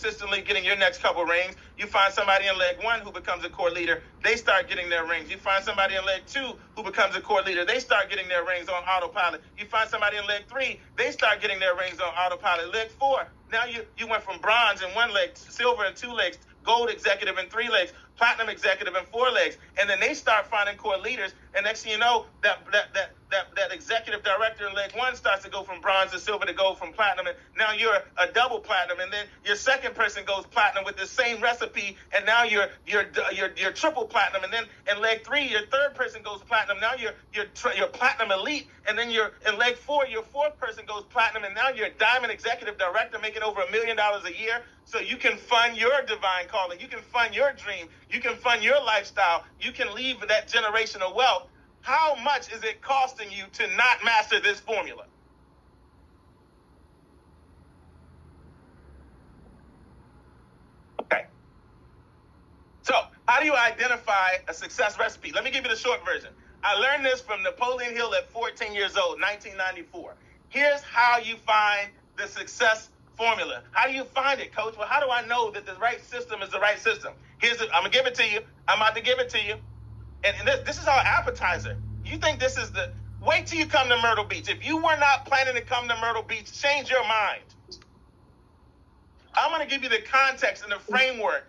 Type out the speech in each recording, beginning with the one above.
consistently getting your next couple rings. You find somebody in leg 1 who becomes a core leader, they start getting their rings. You find somebody in leg 2 who becomes a core leader, they start getting their rings on autopilot. You find somebody in leg 3, they start getting their rings on autopilot. Leg 4, now you went from bronze in 1 leg, silver in 2 legs, gold executive in 3 legs, platinum executive in 4 legs, and then they start finding core leaders, and next thing you know, that executive director in leg 1 starts to go from bronze to silver to gold, from platinum, and now you're a double platinum, and then your second person goes platinum with the same recipe, and now you're triple platinum, and then in leg 3, your third person goes platinum, now you're platinum elite, and then you're in leg 4, your fourth person goes platinum, and now you're a diamond executive director making over $1 million a year, so you can fund your divine calling, you can fund your dream, you can fund your lifestyle, you can leave that generational wealth. How much is it costing you to not master this formula? Okay. So, how do you identify a success recipe? Let me give you the short version. I learned this from Napoleon Hill at 14 years old, 1994. Here's how you find the success formula. How do you find it, coach? Well, how do I know that the right system is the right system? I'm going to give it to you. I'm about to give it to you. And this is our appetizer. You think this is wait till you come to Myrtle Beach. If you were not planning to come to Myrtle Beach, change your mind. I'm going to give you the context and the framework.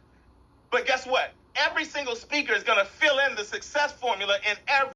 But guess what? Every single speaker is going to fill in the success formula in every